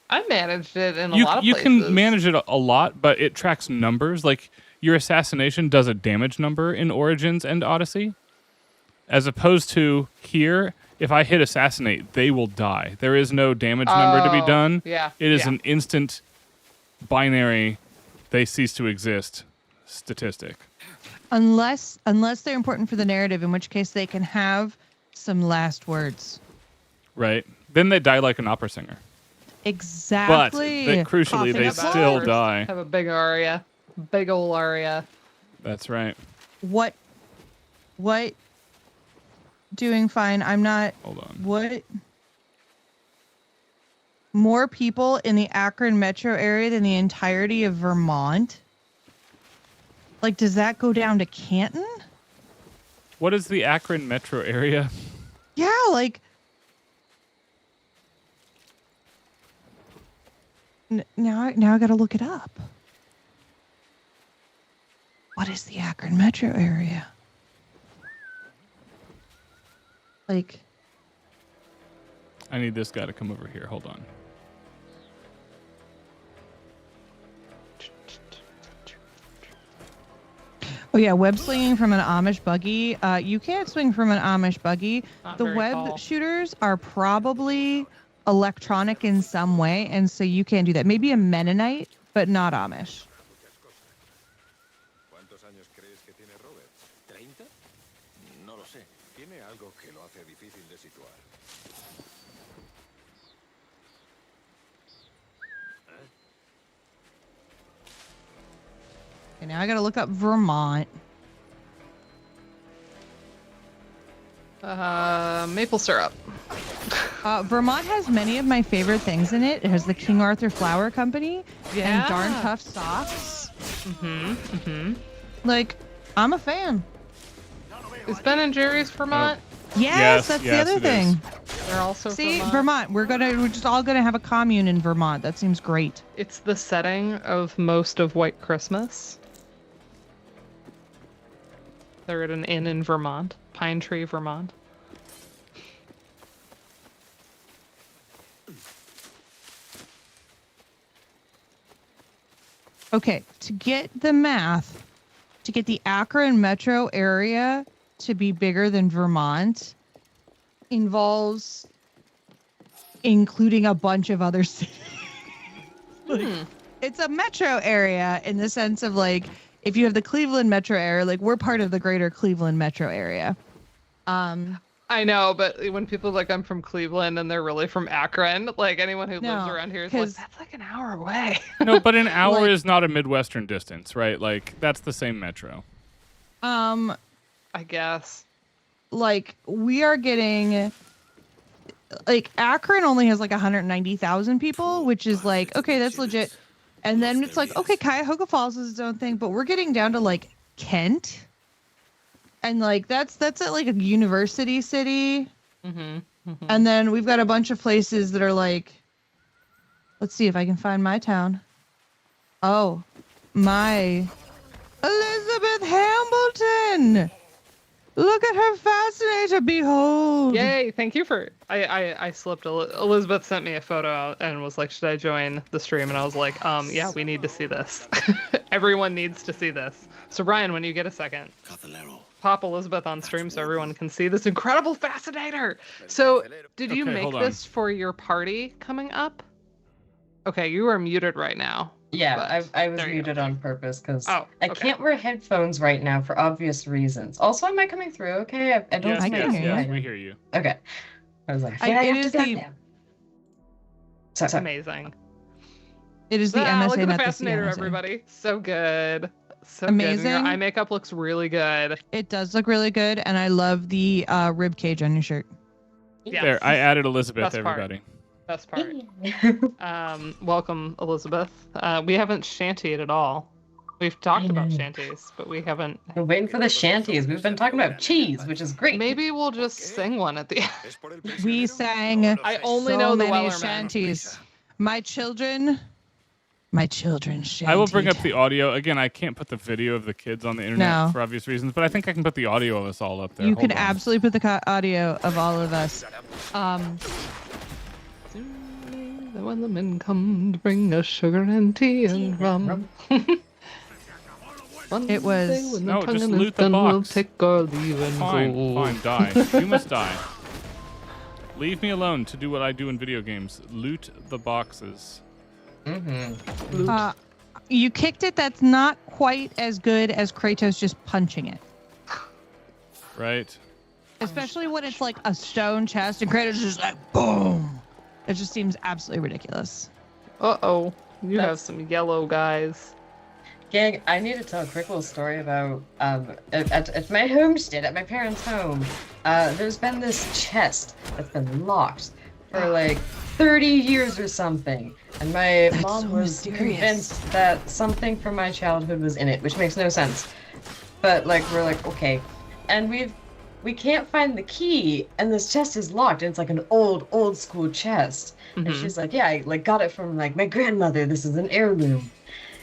I managed it in a You lot of you places. can manage it a lot, but it tracks numbers. Like your assassination does a damage number in Origins and Odyssey, as opposed to here. If I hit assassinate, they will die. There is no damage number to be Oh, done. yeah, It is yeah. an instant binary. They cease to exist. statistic. Unless they're important for the narrative, in which case they can have some last words. Right. Then they die like an opera singer. Exactly. But crucially, they Coughing up still blood. die. Have a big aria. Big ol' aria. That's right. What? Doing fine. I'm not. Hold on. What? More people in the Akron metro area than the entirety of Vermont? Like, does that go down to Canton? What is the Akron metro area? Yeah, like. Now I got to look it up. What is the Akron metro area? Like. I need this guy to come over here. Hold on. Oh yeah, web slinging from an Amish buggy. You can't swing from an Amish buggy. Not The very web tall. shooters are probably electronic in some way, and so you can't do that. Maybe a Mennonite, but not Amish. ¿Cuántos años crees que tiene Robert? ¿30? No lo sé. Tiene algo que lo hace difícil de situar. Okay, now I gotta look up Vermont. Maple syrup. Vermont has many of my favorite things in it. It has the King Arthur Flour Company Yeah. and Darn Tough Socks. Mm-hmm. Like, I'm a fan. Is Ben and Jerry's Vermont? Yes, that's the yes, other it thing. is. They're also See, Vermont. We're just all gonna have a commune in Vermont. That seems great. It's the setting of most of White Christmas. They're at an inn in Vermont, Pine Tree, Vermont. Okay, to get the math, to get the Akron metro area to be bigger than Vermont involves including a bunch of other cities. It's a metro area in the sense of like, if you have the Cleveland metro area, like we're part of the greater Cleveland metro area. I know, but when people like I'm from Cleveland and they're really from Akron, like anyone who lives No, around here is like, 'cause- that's like an hour away. No, but an hour Like- is not a Midwestern distance, right? Like, that's the same metro. I guess. Like we are getting like Akron only has like 190,000 people, which is like, okay, that's legit. And then it's like, okay, Cuyahoga Falls is its own thing, but we're getting down to like Kent. And like that's at like a university city. And then we've got a bunch of places that are like, let's see if I can find my town. Oh, my Elizabeth Hambleton. Look at her fascinator. Behold. Yay! Thank you for. I slipped. Elizabeth sent me a photo and was like, "Should I join the stream?" And I was like, yeah, we need to see this. Everyone needs to see this. So Brian, when you get a second, Caballero. pop Elizabeth on stream so everyone can see this incredible fascinator. So, did you Okay, make hold on. this for your party coming up? Okay, you are muted right now. Yeah, But I was there you muted go. on purpose because Oh, I okay. can't wear headphones right now for obvious reasons. Also, am I coming through okay? I don't Yes, see my can hear you. yes, mic. we hear you. Okay. I was like, I I- think I it have is to go the- now. So, Amazing. It is the MSA, Look at the not the fascinator, CMSA. everybody. So good. So good. Amazing. And your eye makeup looks really good. It does look really good, and I love the rib cage on your shirt. Yes. There, I added Elizabeth, Best part. everybody. Best part. Welcome, Elizabeth. We haven't shantied at all. We've talked about know. shanties, but we haven't. We're waiting for the shanties. We've been talking about cheese, which is great. Maybe we'll just sing one at the end. We sang I only so know the many Wellerman. shanties. My children shanties. I will bring up the audio. Again, I can't put the video of the kids on the internet No. for obvious reasons, but I think I can put the audio of us all up there. You Hold can on. absolutely put the audio of all of us. The Wellerman come to bring us sugar and tea and rum. One It was- day when the No, just tonguing is loot the done, we'll box. take our leave and Fine, go. fine, die. You must die. Leave me alone to do what I do in video games. Loot the boxes. Mm-hmm. Loot. You kicked it. That's not quite as good as Kratos just punching it. Right. Especially when it's like a stone chest and Kratos is just like, boom. It just seems absolutely ridiculous. Uh-oh. You have some yellow guys. Gang, I need to tell a quick little story about at my homestead, at my parents' home. There's been this chest that's been locked for like 30 years or something, and my mom was convinced that something from my childhood was in it, which makes no sense. But like we're like, okay, and we can't find the key, and this chest is locked, and it's like an old school chest. And she's like, yeah, I like got it from like my grandmother. This is an heirloom.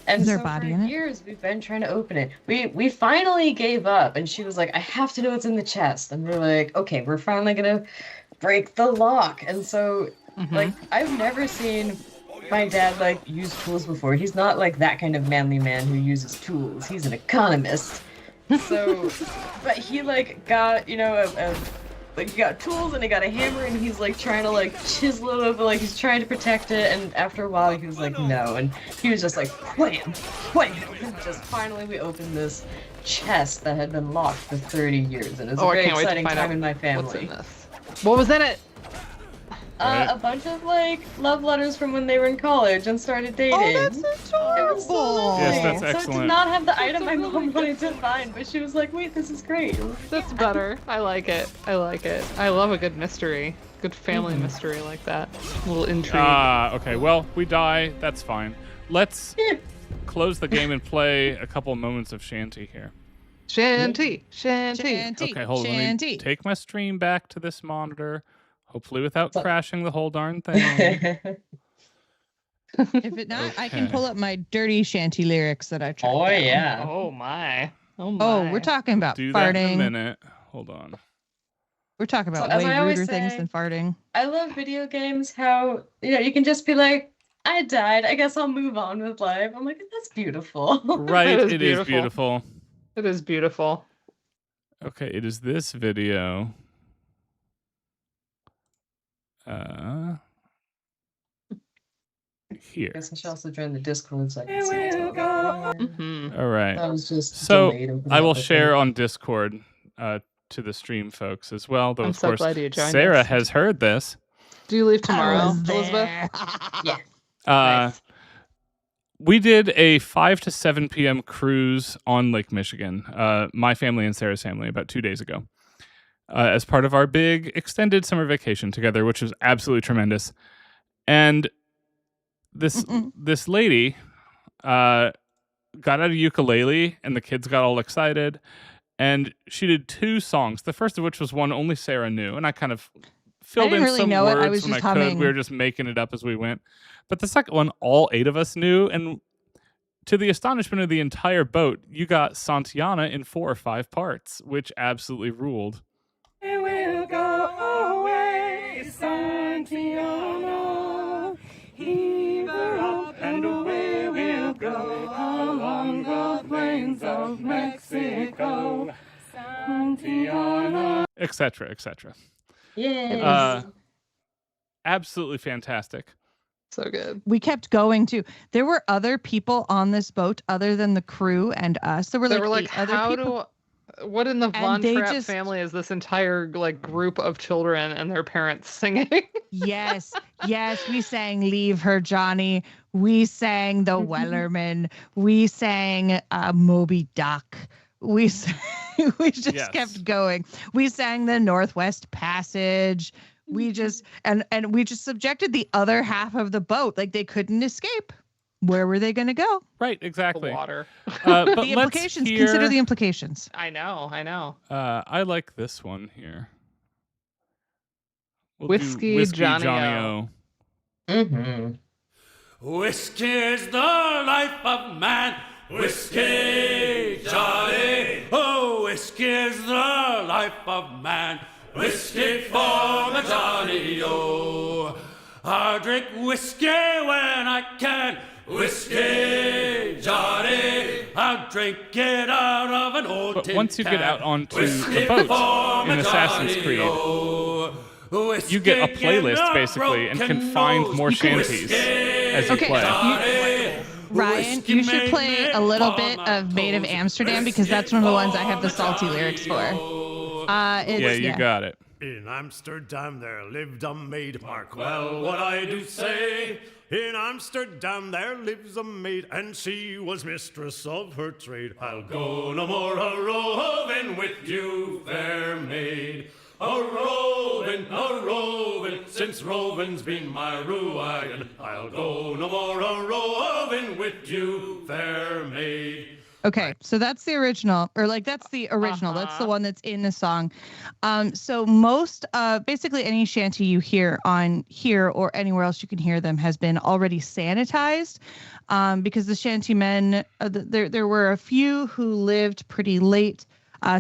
And Is there so a body for in it? years we've been trying to open it. We finally gave up, and she was like, I have to know what's in the chest. And we're like, okay, we're finally gonna break the lock. And so like I've never seen my dad like use tools before. He's not like that kind of manly man who uses tools. He's an economist. So but he like got, you know, like he got tools and he got a hammer and he's like trying to like chisel it over, like he's trying to protect it, and after a while he was like no, and he was just like wham, wham, and just finally we opened this chest that had been locked for 30 years, and it was a very exciting time in my family. What's in this? What was in it? A bunch of like love letters from when they were in college and started dating. Oh, that's adorable. It was so lovely. Yes, that's So it excellent. did not have the item my mom wanted to find, but she was like, wait, this is great. That's better. I like it. I like it. I love a good mystery. Good family mystery like that. A little intrigue. Okay, well, we die. That's fine. Let's close the game and play a couple moments of Shanty here. Shanty. Okay, hold on. Let me take my stream back to this monitor. Hopefully without crashing the whole darn thing. If it not, I can pull up my dirty Shanty lyrics that I tried. Oh yeah. Oh my. Oh my. Oh, we're talking about Do that in a farting. minute. Hold on. We're talking about So, as way I always ruder things say- than farting. I love video games, how, you know, you can just be like, I died, I guess I'll move on with life. I'm like, that's beautiful. Right, It is it is beautiful. It is beautiful. Okay, it is this video. Here. I guess I should also join the Discord so I can see what's going on. Mhm. All right. That was just So delayed and put I up, will think. share on Discord to the stream folks as well. Though I'm of so course glad you joined Sarah us. has heard this. Do you leave tomorrow, was Elizabeth? Yeah. Nice. We did a 5 to 7 p.m. cruise on Lake Michigan, my family and Sarah's family, about 2 days ago, as part of our big extended summer vacation together, which was absolutely tremendous. And this lady got out a ukulele, and the kids got all excited, and she did 2 songs. The first of which was one only Sarah knew, and I kind of filled didn't in really some know it. words I was when just I could. humming. We were just making it up as we went. But the second one, all 8 of us knew, and to the astonishment of the entire boat, you got Santiana in 4 or 5 parts, which absolutely ruled. We will go away, Santiana. Heave her up and away we'll go along the plains of Mexico. Santiana. Etc., etc. Yes. Absolutely fantastic. So good. We kept going too. There were other people on this boat other than the crew and us. There were They like, were like, 8 other how people. what in the Von they Trapp just- family is this entire like group of children and their parents singing? Yes, we sang "Leave Her, Johnny." We sang "The Wellerman." We sang "Moby Duck." We just Yes. kept going. We sang the Northwest Passage. We just and we just subjected the other half of the boat, like they couldn't escape. Where were they going to go? Right, exactly. Water. But The let's implications. hear, Consider the implications. I know. I like this one here. We'll do Whiskey Johnny-O. Mm-hmm. Whiskey's the life of man. Whiskey, Johnny. Oh, whiskey's the life of man. Whiskey for the Johnny-O. I drink whiskey when I can. Whiskey, Johnny. I drink it out of an old But tin once you get can. out onto Whiskey the boat for in the Assassin's Creed, Johnny-O. you get a Whiskey playlist in a basically and can broken find nose. more shanties Whiskey, as you Okay, play. Johnny. Ryan, you should play a little bit of Maid of Amsterdam because that's one of the ones I have the salty lyrics for. You got it. In Amsterdam there lived a maid, mark well what I do say. In Amsterdam there lives a maid, and she was mistress of her trade. I'll go no more a-roving with you, fair maid. A-roving, since roving's been my ruin. I'll go no more a-roving with you, fair maid. Okay, so that's the original, or like that's the original. That's the one that's in the song. So most, basically any shanty you hear on here or anywhere else you can hear them has been already sanitized, because the shantymen, there were a few who lived pretty late.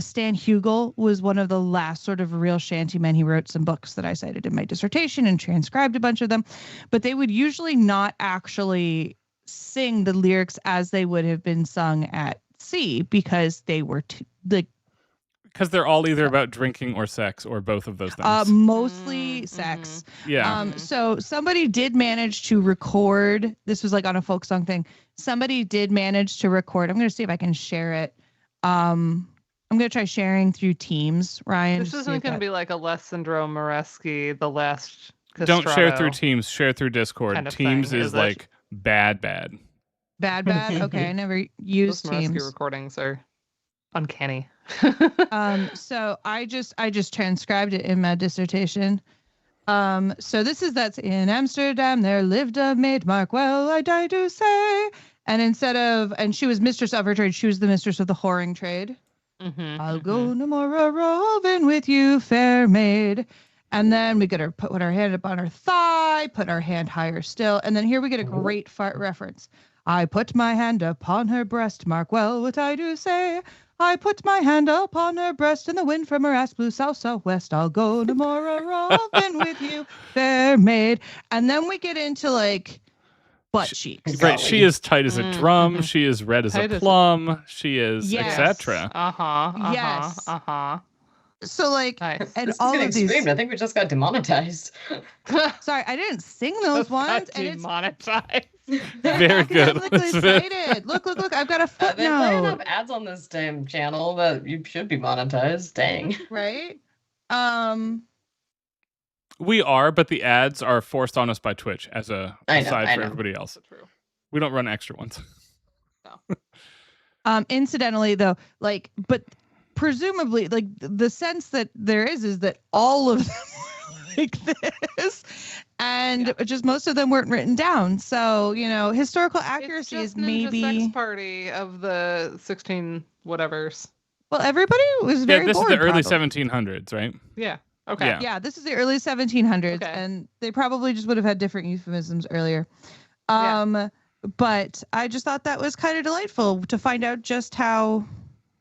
Stan Hugel was one of the last sort of real shantymen. He wrote some books that I cited in my dissertation and transcribed a bunch of them, but they would usually not actually sing the lyrics as they would have been sung at sea because they were because they're all either about drinking or sex or both of those things. Mostly sex. Yeah. So somebody did manage to record. This was like on a folk song thing. Somebody did manage to record. I'm going to see if I can share it. I'm going to try sharing through Teams, Ryan. This isn't going to be like a Alessandro Moreschi, the last Don't share castrato through Teams. Share through Discord. kind of Teams thing, is is it? like bad. Bad. Okay, I never used Those Moreschi Teams. recordings are uncanny. So I just transcribed it in my dissertation. So that's in Amsterdam there lived a maid, mark well I die to say. And she was mistress of her trade. She was the mistress of the whoring trade. I'll go no more a-roving with you, fair maid. And then we get her put our hand up on her thigh, put our hand higher still. And then here we get a great fart reference. I put my hand upon her breast, mark well what I do say. I put my hand upon her breast, and the wind from her ass blew south, southwest. I'll go no more a-roving with you, fair maid. And then we get into like butt cheeks. Right. She is tight as a drum. She is red as Tight a as plum. She is Yes. etc. Yes. Uh-huh. So like, Nice. and This is all getting of these. extreme. I think we just got demonetized. Sorry, I didn't sing those ones, and it's demonetized. Very good. publicly cited. Look! I've got a They play enough footnote. ads on this damn channel that you should be monetized. Dang. Right? We are, but the ads are forced on us by Twitch as a I know, aside I for know. everybody else. True. We don't run extra ones. Incidentally, though, like, but presumably, like, the sense that there is that all of them were like this, and just most of them weren't written down. So, historical accuracy It's is just Ninja maybe. Sex Party of the 16 whatevers. Well, everybody was very this bored, is the early probably. 1700s, right? Yeah. Okay. Yeah. Yeah, this is the early 1700s, Okay. and they probably just would have had different euphemisms earlier. Yeah. But I just thought that was kind of delightful to find out just how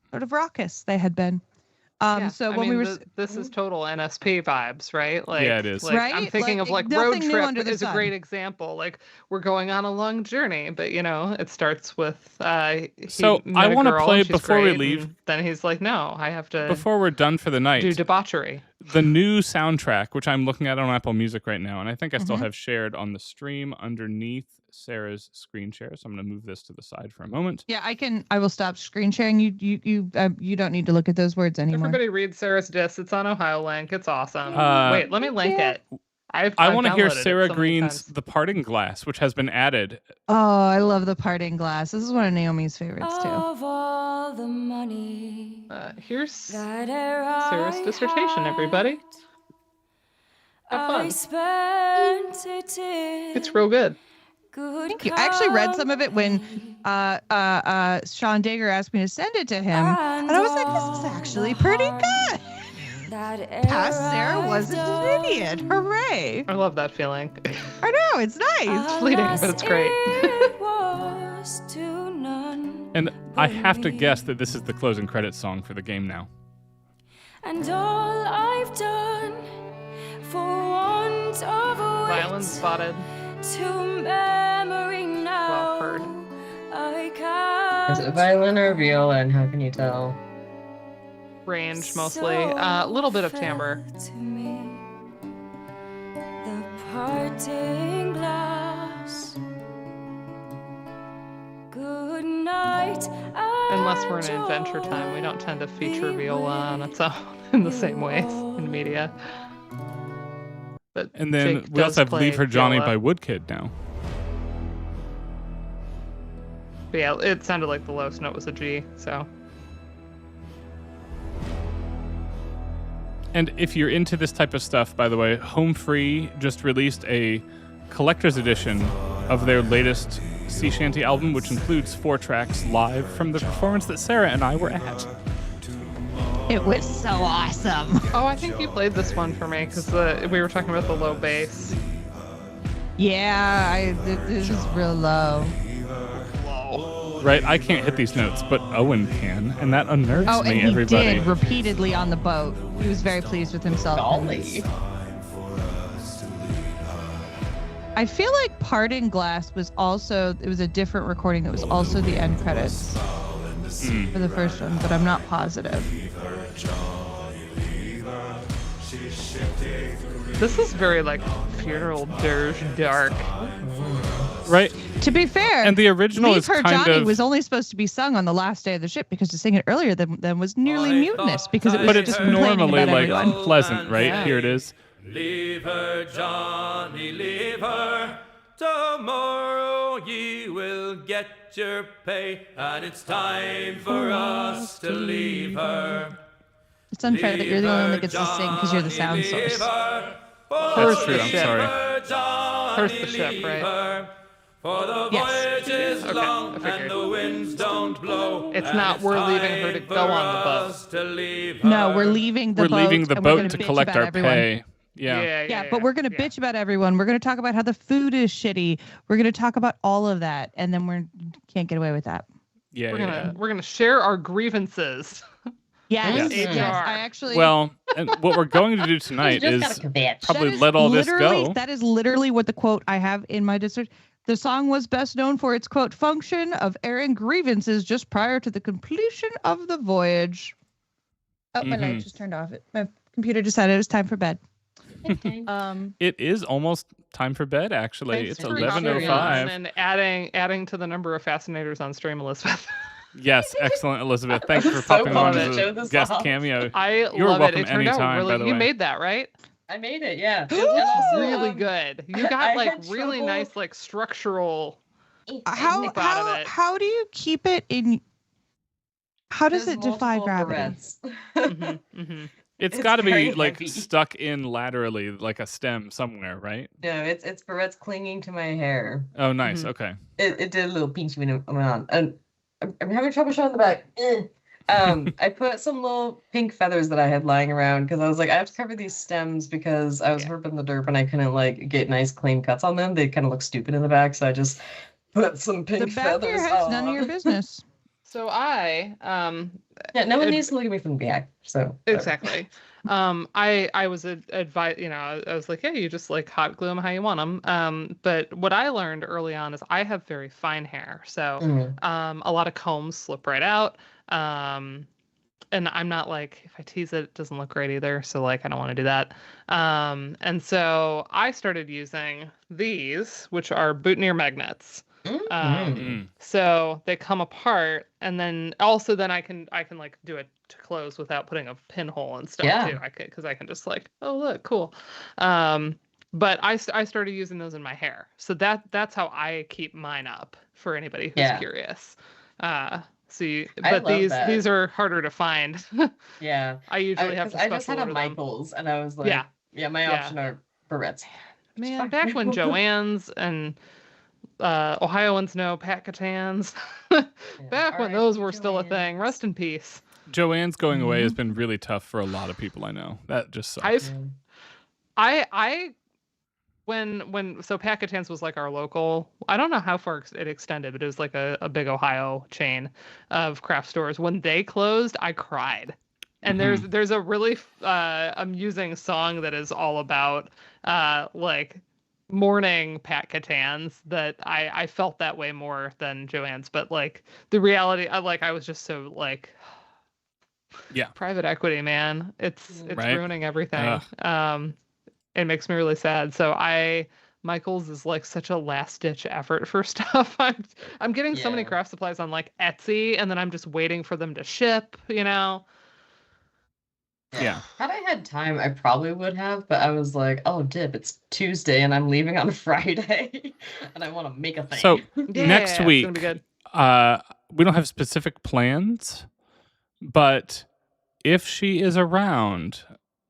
sort of raucous they had been. Yeah, So I when mean, we were this is total NSP vibes, right? Like, Yeah, it is. Like, I'm Right? thinking Like, of like nothing Road new Trip under the is a sun. great example. Like we're going on a long journey, but it starts with So, he I met a wanna girl play and she's before we great, leave. and then he's like, no, I have to Before we're done for the night, do debauchery. the new soundtrack, which I'm looking at on Apple Music right now, and I think I still Mhm. have shared on the stream underneath Sarah's screen share. So I'm going to move this to the side for a moment. Yeah, I will stop screen sharing. You don't need to look at those words anymore. Everybody read Sarah's diss. It's on Ohio Link. It's awesome. Uh, Wait, let me link it. I I've want to hear downloaded it Sarah so many Green's times. The Parting Glass, which has been added. Oh, I love the parting glass. This is one of Naomi's favorites too. Of all the money Here's that Sarah's dissertation, everybody. Have I fun. spent it in It's real good. good Thank you. I actually read some of it when Sean Dager asked me to send it to him, and I was like, "This is actually pretty good." Past Sarah wasn't an idiot. Hooray! I love that feeling. I know, it's nice. Fleeting, but it's great. And I have to guess that this is the closing credits song for the game now. And all I've done for want of a Violin spotted. to memory now. Well heard. I can't Is it violin or violin? How can you tell? Range mostly. A little bit of timbre. to me the parting glass light. Unless we're in Adventure Time, we don't tend to feature viola on its own in the same ways in media. But And then Jake we also does have play Leave Her Johnny viola. by Woodkid now. But yeah, it sounded like the lowest note was a G, so. And if you're into this type of stuff, by the way, Home Free just released a collector's edition of their latest sea shanty album, which includes 4 tracks live from the performance that Sarah and I were at. It was so awesome. Oh, I think you played this one for me because we were talking about the low bass. Yeah, this is real low. Right? I can't hit these notes, but Owen can, and that unnerves Oh, and me, he everybody. did repeatedly on the boat. He was very pleased with himself. Golly. I feel like Parting Glass was also, it was a different recording that was also the end credits for the first one, but I'm not positive. This is very like funeral dirge dark. Right? To be fair, And the original Leave is Her kind Johnny of... was only supposed to be sung on the last day of the ship because to sing it earlier than was nearly mutinous because it was But it's just complaining normally about like everyone. pleasant, right? Yeah. Here it is. Leave her, Johnny, leave her. Tomorrow ye will get your pay, and it's time for us to leave her. It's unfair that you're the only one that gets to sing because you're the sound source. That's true, I'm sorry. Hers the ship, right? For the Yes. voyage is Okay, long I figured. and the winds don't blow. It's and not we're leaving her to time go for on the boat. us to leave No, her. we're leaving the We're boat. leaving the and we're boat gonna to bitch collect about our everyone. pay. Yeah. Yeah, but we're going to bitch about everyone. We're going to talk about how the food is shitty. We're going to talk about all of that, and then we can't get away with that. Yeah, We're gonna share our grievances. Yes, Yes. yes. HR. I actually. Well, and what we're going to do tonight just is got a kvetch. probably that is let all this literally- go. That is literally what the quote I have in my dissertation. The song was best known for its quote function of airing grievances just prior to the completion of the voyage. Oh, my light just turned off. My computer decided it was time for bed. It is almost time for bed, actually. Thanks It's for hopping on 11:05. and adding to the number of fascinators on stream, Elizabeth. Yes, excellent, Elizabeth. Thanks for So popping on glad as to show a this guest off. cameo. I You're love welcome it. It turned out anytime, really. by the You way. made that, right? I made it, yeah. It And also, really good. You got I like had really trouble- nice like structural. How Think about it. how do you keep it in? How does There's it defy multiple gravity? barrettes. It's It's got to be very like heavy. stuck in laterally, like a stem somewhere, right? No, it's barrettes clinging to my hair. Oh, nice. Mhm. Okay. It did a little pinchy when it went on. And I'm having trouble showing the back. I put some little pink feathers that I had lying around because I was like, I have to cover these stems because I was herping the derp and I couldn't like get nice clean cuts on them. They kind of look stupid in the back, so I just put some The pink back of feathers your head's none of your on. business. So I Yeah, no one It- needs to look at me from the back. So whatever. exactly. I was advised, I was like, yeah, you just like hot glue them how you want them. But what I learned early on is I have very fine hair, so a lot of combs slip right out. And I'm not like, if I tease it, it doesn't look great either. So like, I don't want to do that. And so I started using these, which are boutonniere magnets. So they come apart, and then also then I can like do it to close without putting a pinhole and stuff Yeah. too. Because I can just like, oh look, cool. But I started using those in my hair, so that's how I keep mine up for anybody who's Yeah. curious. I But love that. these are harder to find. Yeah. I usually have 'cause to I just special had a order them. Michaels and I was like, Yeah. my Yeah. option are barrettes. Man, back when Joanne's and Ohioans know Pacatans, back when those were still a thing. Rest in peace. Joanne's going away has been really tough for a lot of people I know. That just sucks. So Pacatans was like our local. I don't know how far it extended, but it was like a big Ohio chain of craft stores. When they closed, I cried. And there's a really amusing song that is all about like mourning Pacatans that I felt that way more than Joanne's, but like the reality, I was just so like, Yeah. private equity, man, it's Right. ruining everything. It makes me really sad. So I Michael's is like such a last ditch effort for stuff. I'm getting so many Yeah. craft supplies on like Etsy, and then I'm just waiting for them to ship. You know. Yeah. Had I had time, I probably would have, but I was like, oh, dip, it's Tuesday and I'm leaving on Friday and I want to make a thing. So Yeah, next it's gonna week, be good. we don't have specific plans, but if she is around,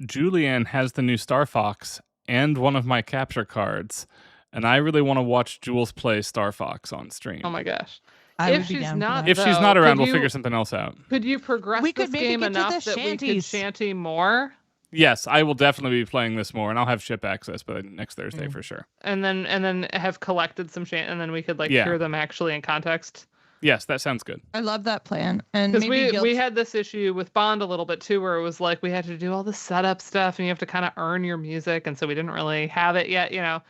Julianne has the new Star Fox and one of my capture cards, and I really want to watch Jules play Star Fox on stream. Oh my gosh. I If would be she's down for not, that. If she's though, not around, could we'll you- figure something else out. Could you progress We this could maybe game get to enough the that we could shanties. shanty more? Yes, I will definitely be playing this more, and I'll have ship access by next Thursday for sure. And then have collected some and then we could like Yeah. hear them actually in context. Yes, that sounds good. I love that plan. And Because maybe we had this issue with Bond a little bit too, where it was like we had to do all the setup stuff, and you have to kind of earn your music, and so we didn't really have it yet, you know.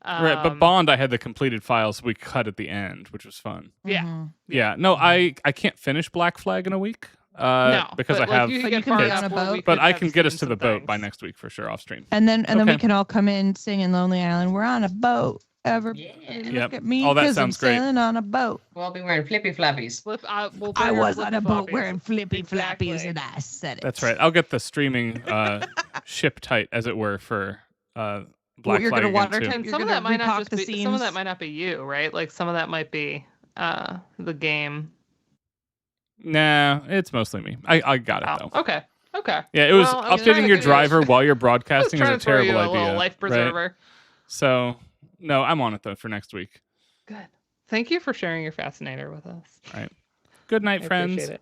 Right, but Bond, I had the completed files we cut at the end, which was fun. Yeah. Yeah, no, I can't finish Black Flag in a week. No, because but, I have. you But can you get can far be on enough a where boat. we But could I have can get us seen to the some boat by things. next week for sure off stream. And then we Okay. can all come in singing Lonely Island. We're on a boat. Everybody Yeah. look at me Oh, that 'cause I'm sounds great. sailing on a boat. We'll all be wearing flippy flappies. We'll I bring our was on a boat flip-floppies. wearing flippy Exactly. flappies and I said it. That's right. I'll get the streaming ship tight, as it were, for Black you're Flag gonna again, water too. tank- And You're some of gonna that might not recock just the be some of seams. that might not be you, right? Like some of that might be the game. Nah, it's mostly me. I got it Oh, though. okay. Okay. Yeah, it was Well, I was trying updating to your give you- driver while you're I was broadcasting is trying a to throw you terrible a little idea. life right? preserver. So, no, I'm on it though for next week. Good. Thank you for sharing your fascinator with us. All right. Good night, I friends. appreciate it.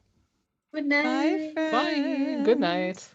Good night. Bye, Bye. Good night.